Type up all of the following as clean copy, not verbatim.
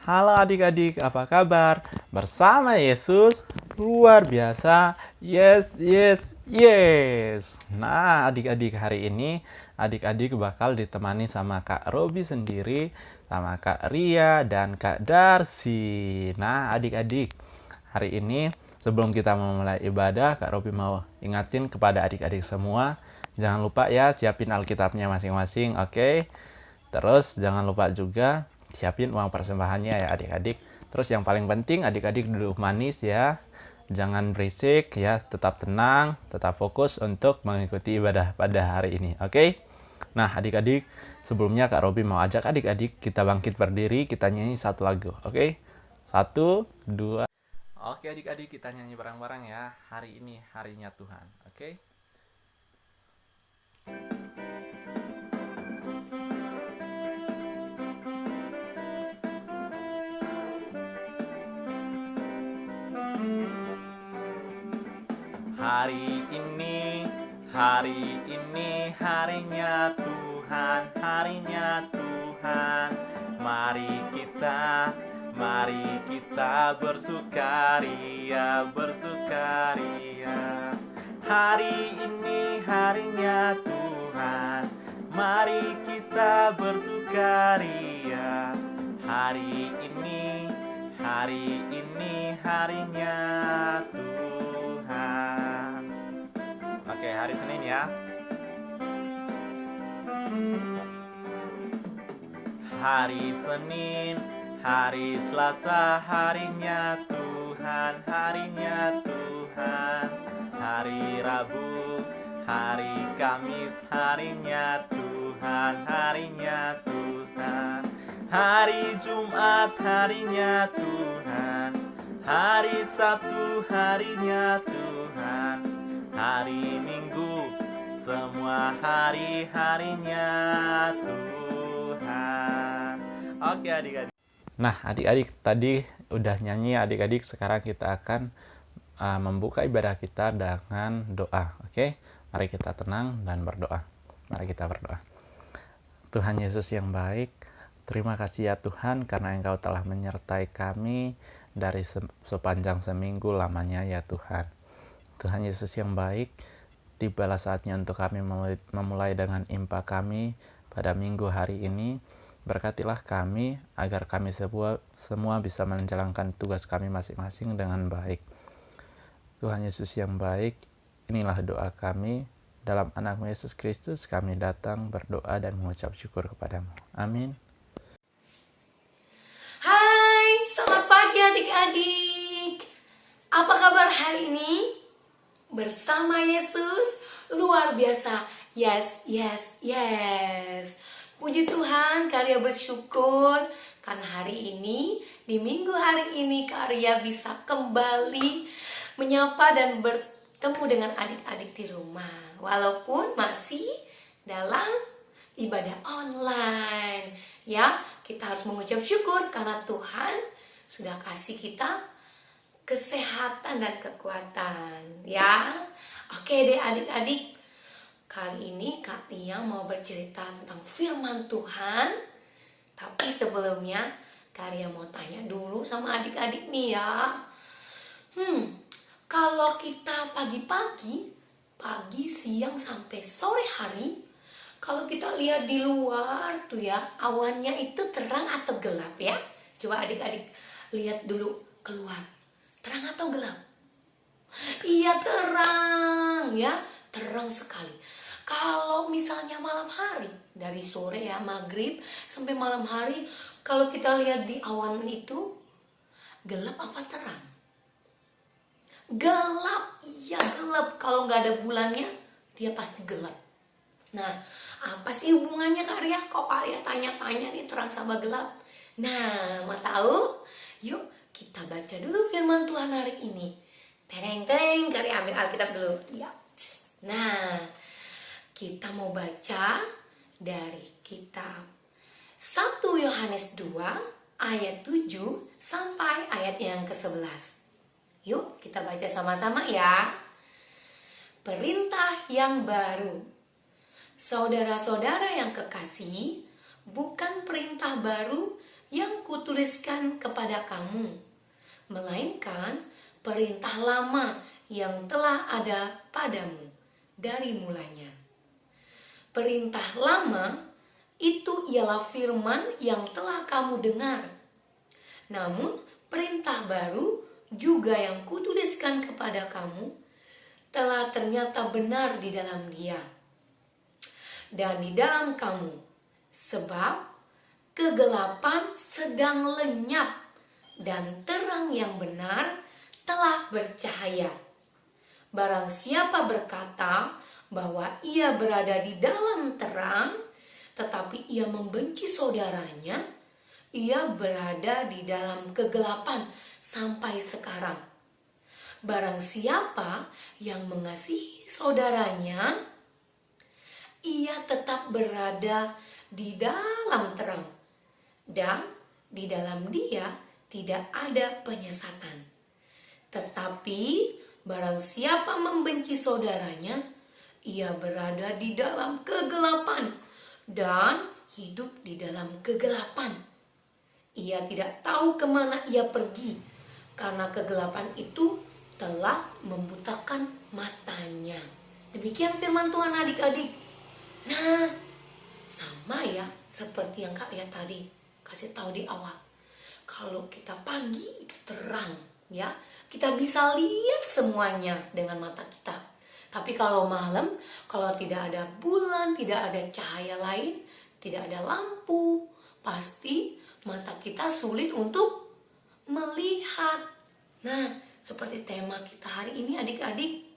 Halo adik-adik, apa kabar? Bersama Yesus, luar biasa. Yes, yes, yes. Nah, adik-adik, hari ini adik-adik bakal ditemani sama Kak Robi sendiri, sama Kak Ria dan Kak Darsi. Nah, adik-adik, hari ini sebelum kita memulai ibadah, Kak Robi mau ingatin kepada adik-adik semua, jangan lupa ya siapin Alkitabnya masing-masing, oke? Terus jangan lupa juga siapin uang persembahannya ya adik-adik. Terus yang paling penting adik-adik duduk manis ya. Jangan berisik ya, tetap tenang, tetap fokus untuk mengikuti ibadah pada hari ini. Oke? Nah, adik-adik, sebelumnya Kak Robi mau ajak adik-adik kita bangkit berdiri, kita nyanyi satu lagu. Oke? Satu, dua. Oke adik-adik, kita nyanyi bareng-bareng ya. Hari ini harinya Tuhan. Oke? Hari ini harinya Tuhan, harinya Tuhan. Mari kita bersukaria, bersukaria. Hari ini harinya Tuhan, mari kita bersukaria. Hari ini harinya Tuhan. Oke, hari Senin ya. Hari Senin, hari Selasa, harinya Tuhan, harinya Tuhan. Hari Rabu, hari Kamis, harinya Tuhan, harinya Tuhan. Hari Jumat, harinya Tuhan. Hari Sabtu, harinya Tuhan. Hari Minggu, semua hari-harinya Tuhan. Oke adik-adik. Nah adik-adik tadi udah nyanyi adik-adik, sekarang kita akan membuka ibadah kita dengan doa. Oke, mari kita tenang dan berdoa. Mari kita berdoa. Tuhan Yesus yang baik, terima kasih ya Tuhan karena Engkau telah menyertai kami dari sepanjang seminggu lamanya ya Tuhan. Tuhan Yesus yang baik, tibalah saatnya untuk kami memulai dengan impa kami pada minggu hari ini. Berkatilah kami agar kami semua bisa menjalankan tugas kami masing-masing dengan baik. Tuhan Yesus yang baik, inilah doa kami. Dalam anak-Mu Yesus Kristus kami datang berdoa dan mengucap syukur kepadamu. Amin. Hai, selamat pagi adik-adik. Apa kabar hari ini? Bersama Yesus, luar biasa. Yes, yes, yes. Puji Tuhan, Karya bersyukur karena hari ini, di minggu hari ini Karya bisa kembali menyapa dan bertemu dengan adik-adik di rumah. Walaupun masih dalam ibadah online. Ya, kita harus mengucap syukur karena Tuhan sudah kasih kita kesehatan dan kekuatan. Ya, oke deh adik-adik. Kali ini Kak Ria mau bercerita tentang firman Tuhan. Tapi sebelumnya Kak Ria mau tanya dulu sama adik-adik nih ya. Kalau kita pagi-pagi, pagi, siang, sampai sore hari, kalau kita lihat di luar tuh ya, awannya itu terang atau gelap ya? Coba adik-adik lihat dulu keluar. Terang atau gelap? Iya terang ya, terang sekali. Kalau misalnya malam hari, dari sore ya, maghrib sampai malam hari, kalau kita lihat di awan itu, gelap apa terang? Gelap, iya gelap. Kalau nggak ada bulannya, dia pasti gelap. Nah, apa sih hubungannya Kak Ria? Kok Kak Ria tanya-tanya nih terang sama gelap? Nah, mau tahu? Yuk kita baca dulu firman Tuhan hari ini. Tereng-tereng, Kak Ria ambil Alkitab dulu. Ya. Nah, kita mau baca dari kitab 1 Yohanes 2 ayat 7 sampai ayat yang ke-11. Yuk kita baca sama-sama ya. Perintah yang baru. Saudara-saudara yang kekasih, bukan perintah baru yang kutuliskan kepada kamu, melainkan perintah lama yang telah ada padamu dari mulanya. Perintah lama itu ialah firman yang telah kamu dengar. Namun perintah baru juga yang kutuliskan kepada kamu telah ternyata benar di dalam Dia dan di dalam kamu, sebab kegelapan sedang lenyap dan terang yang benar telah bercahaya. Barang siapa berkata bahwa ia berada di dalam terang, tetapi ia membenci saudaranya, ia berada di dalam kegelapan sampai sekarang. Barang siapa yang mengasihi saudaranya, ia tetap berada di dalam terang, dan di dalam Dia tidak ada penyesatan. Tetapi barang siapa membenci saudaranya, ia berada di dalam kegelapan dan hidup di dalam kegelapan. Ia tidak tahu kemana ia pergi, karena kegelapan itu telah membutakan matanya. Demikian firman Tuhan adik-adik. Nah, sama ya seperti yang Kak Lia tadi kasih tahu di awal. Kalau kita pagi itu terang ya, kita bisa lihat semuanya dengan mata kita. Tapi kalau malam, kalau tidak ada bulan, tidak ada cahaya lain, tidak ada lampu, pasti mata kita sulit untuk melihat. Nah, seperti tema kita hari ini adik-adik,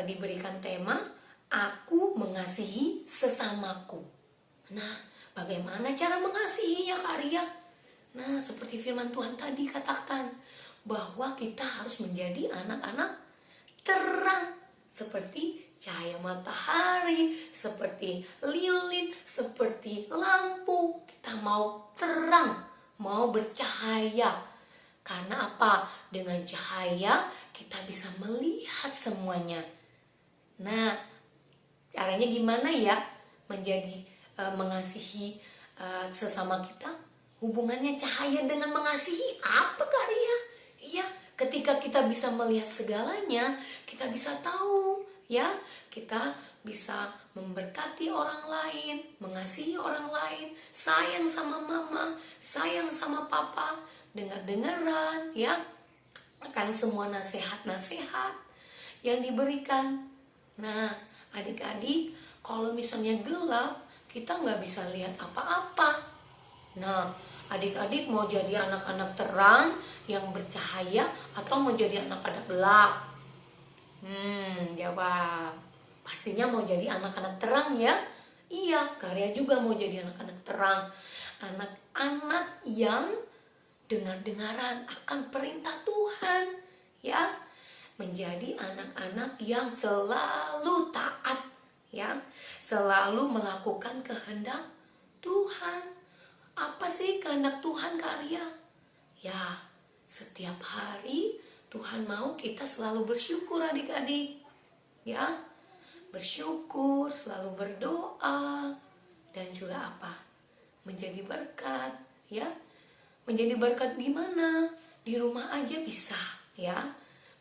diberikan tema Aku mengasihi sesamaku. Nah, bagaimana cara mengasihi ya Kak Ria? Nah, seperti firman Tuhan tadi katakan, bahwa kita harus menjadi anak-anak terang. Seperti cahaya matahari, seperti lilin, seperti lampu. Kita mau terang, mau bercahaya. Karena apa? Dengan cahaya kita bisa melihat semuanya. Nah, caranya gimana ya menjadi mengasihi sesama kita? Hubungannya cahaya dengan mengasihi apa Kak Ria? Iya, ketika kita bisa melihat segalanya, kita bisa tahu ya, kita bisa memberkati orang lain, mengasihi orang lain, sayang sama mama, sayang sama papa, dengar-dengaran ya akan semua nasihat-nasihat yang diberikan. Nah, adik-adik, kalau misalnya gelap, kita nggak bisa lihat apa-apa. Nah, adik-adik mau jadi anak-anak terang yang bercahaya atau mau jadi anak-anak gelap? Jawab. Pastinya mau jadi anak-anak terang ya? Iya, Karya juga mau jadi anak-anak terang. Anak-anak yang dengar-dengaran akan perintah Tuhan, ya. Menjadi anak-anak yang selalu taat, ya, selalu melakukan kehendak Tuhan. Apa sih kehendak Tuhan Karya? Ya, setiap hari Tuhan mau kita selalu bersyukur adik-adik, ya, bersyukur, selalu berdoa, dan juga apa? Menjadi berkat, ya. Menjadi berkat di mana? Di rumah aja bisa, ya.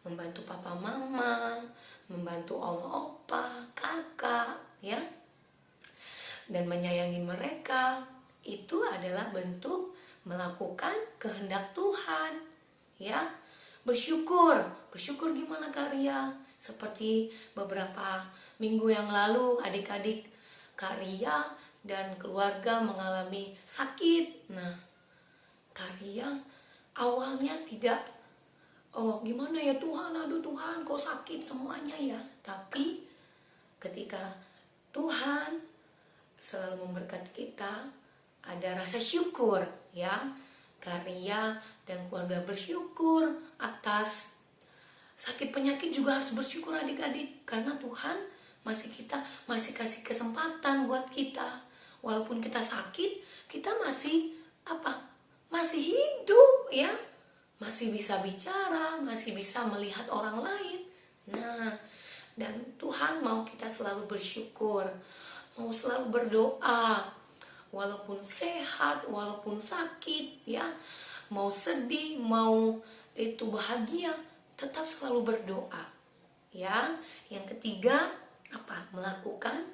Membantu papa mama, membantu oma opa, kakak, ya. Dan menyayangi mereka, itu adalah bentuk melakukan kehendak Tuhan, ya. Bersyukur gimana Karya? Seperti beberapa minggu yang lalu adik-adik Karya dan keluarga mengalami sakit. Nah, Karya awalnya tidak, oh gimana ya Tuhan, aduh Tuhan kok sakit semuanya ya. Tapi ketika Tuhan selalu memberkati kita, ada rasa syukur ya. Karya dan keluarga bersyukur atas sakit penyakit, juga harus bersyukur adik-adik. Karena Tuhan masih kasih kesempatan buat kita. Walaupun kita sakit, kita masih masih hidup ya. Masih bisa bicara, masih bisa melihat orang lain. Nah, dan Tuhan mau kita selalu bersyukur, mau selalu berdoa, walaupun sehat, walaupun sakit, ya, mau sedih, mau itu bahagia, tetap selalu berdoa. Ya, yang ketiga apa? Melakukan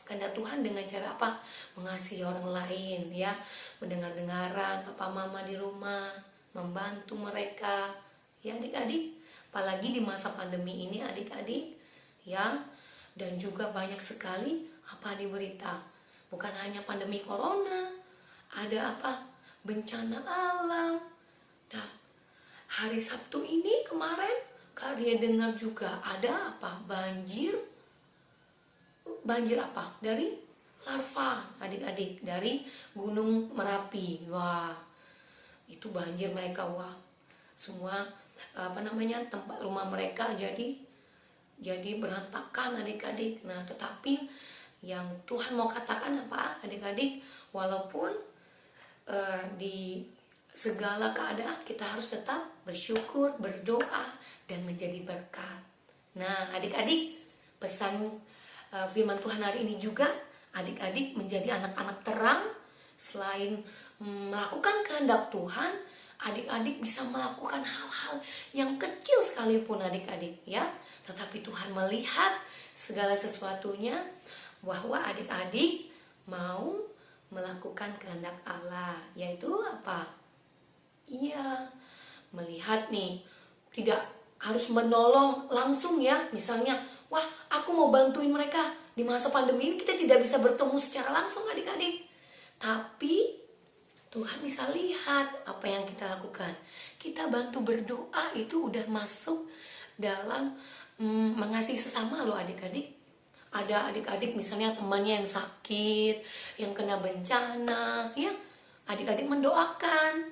kehendak Tuhan dengan cara apa? Mengasihi orang lain, ya, mendengar-dengaran papa mama di rumah, membantu mereka, ya adik-adik. Apalagi di masa pandemi ini adik-adik, ya, dan juga banyak sekali apa di berita. Bukan hanya pandemi corona, ada apa? Bencana alam. Nah, hari Sabtu ini kemarin kalian dengar juga ada apa? Banjir apa? Dari larva adik-adik dari Gunung Merapi. Wah, itu banjir mereka, wah. Semua tempat rumah mereka jadi berantakan adik-adik. Nah, tetapi yang Tuhan mau katakan apa adik-adik? Walaupun di segala keadaan kita harus tetap bersyukur, berdoa, dan menjadi berkat. Nah, adik-adik, pesan firman Tuhan hari ini juga, adik-adik menjadi anak-anak terang. Selain melakukan kehendak Tuhan, adik-adik bisa melakukan hal-hal yang kecil sekalipun adik-adik, ya. Tetapi Tuhan melihat segala sesuatunya, bahwa adik-adik mau melakukan kehendak Allah, yaitu apa? Iya, melihat nih, tidak harus menolong langsung, ya. Misalnya, wah, aku mau bantuin mereka di masa pandemi ini, kita tidak bisa bertemu secara langsung adik-adik. Tapi Tuhan bisa lihat apa yang kita lakukan. Kita bantu berdoa, itu udah masuk dalam mengasihi sesama loh adik-adik. Ada adik-adik misalnya temannya yang sakit, yang kena bencana, ya, adik-adik mendoakan.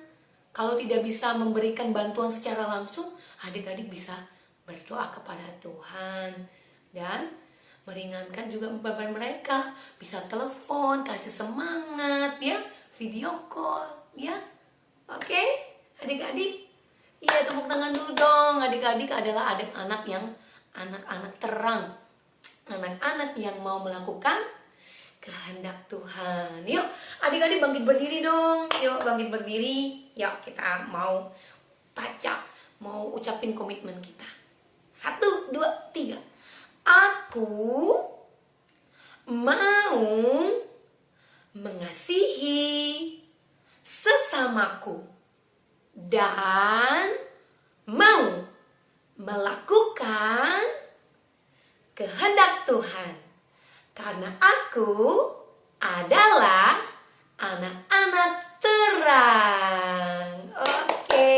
Kalau tidak bisa memberikan bantuan secara langsung, adik-adik bisa berdoa kepada Tuhan dan meringankan juga beban mereka. Bisa telepon, kasih semangat, ya, video call, ya. Oke, adik-adik. Iya, tepuk tangan dulu dong. Adik-adik adalah anak-anak yang anak-anak terang. Anak-anak yang mau melakukan kehendak Tuhan. Yuk, adik-adik bangkit berdiri dong. Yuk, bangkit berdiri. Yuk, kita mau baca, mau ucapin komitmen kita. 1, 2, 3. Aku mau mengasihi sesamaku dan mau melakukan kehendak Tuhan, karena aku adalah anak-anak terang. Oke.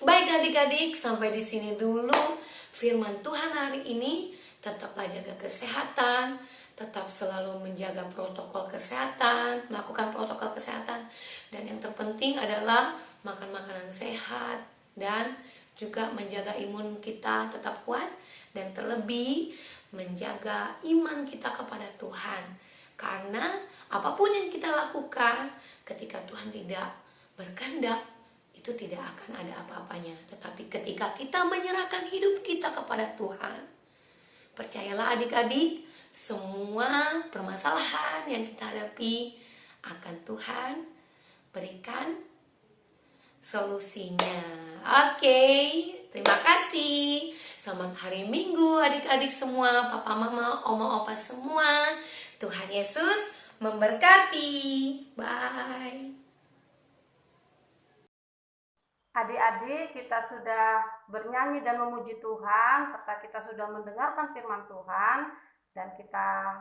Baik adik-adik, sampai di sini dulu firman Tuhan hari ini. Tetaplah jaga kesehatan, tetap selalu menjaga protokol kesehatan, melakukan protokol kesehatan, dan yang terpenting adalah makan makanan sehat dan juga menjaga imun kita tetap kuat, dan terlebih menjaga iman kita kepada Tuhan. Karena apapun yang kita lakukan, ketika Tuhan tidak berkehendak, itu tidak akan ada apa-apanya. Tetapi ketika kita menyerahkan hidup kita kepada Tuhan, percayalah adik-adik, semua permasalahan yang kita hadapi akan Tuhan berikan solusinya. Oke, terima kasih. Selamat hari Minggu adik-adik semua, papa mama, oma opa semua. Tuhan Yesus memberkati. Bye. Adik-adik, kita sudah bernyanyi dan memuji Tuhan, serta kita sudah mendengarkan firman Tuhan, dan kita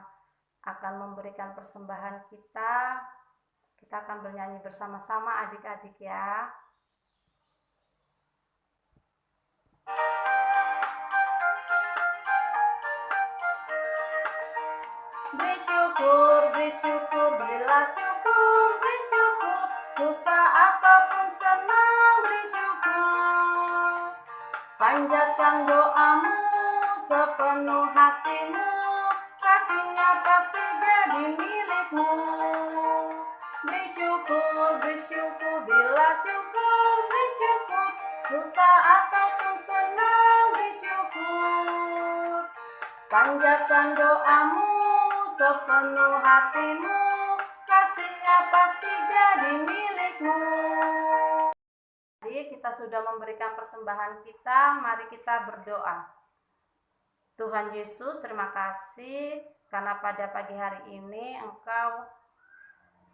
akan memberikan persembahan kita. Kita akan bernyanyi bersama-sama adik-adik ya. Beri syukur, berilah syukur, beri syukur. Susah apapun senang, beri syukur. Panjatkan doamu sepenuh hatimu, kasihnya pasti jadi milikmu. Beri syukur, berilah syukur, beri syukur. Susah apapun senang, beri syukur. Panjatkan doamu sepenuh hatimu, kita sudah memberikan persembahan kita, mari kita berdoa. Tuhan Yesus, terima kasih karena pada pagi hari ini Engkau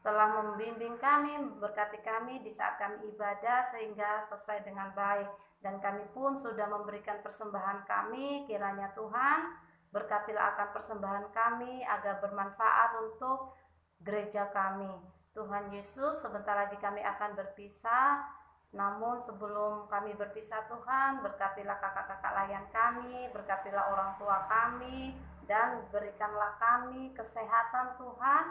telah membimbing kami, berkati kami di saat kami ibadah sehingga selesai dengan baik. Dan kami pun sudah memberikan persembahan kami, kiranya Tuhan berkatilah akan persembahan kami agar bermanfaat untuk gereja kami. Tuhan Yesus, sebentar lagi kami akan berpisah. Namun sebelum kami berpisah Tuhan, berkatilah kakak-kakak layan kami, berkatilah orang tua kami, dan berikanlah kami kesehatan Tuhan,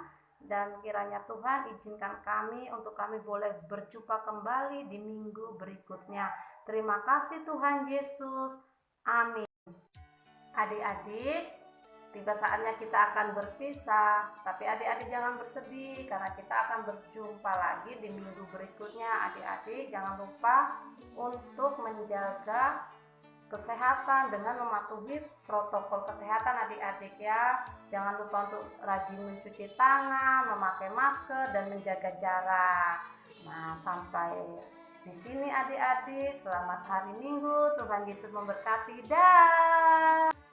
dan kiranya Tuhan izinkan kami untuk kami boleh berjumpa kembali di minggu berikutnya. Terima kasih Tuhan Yesus. Amin. Adik-adik, tiba saatnya kita akan berpisah, tapi adik-adik jangan bersedih karena kita akan berjumpa lagi di minggu berikutnya. Adik-adik jangan lupa untuk menjaga kesehatan dengan mematuhi protokol kesehatan adik-adik ya. Jangan lupa untuk rajin mencuci tangan, memakai masker, dan menjaga jarak. Nah, sampai di sini adik-adik, selamat hari Minggu, Tuhan Yesus memberkati. Dah.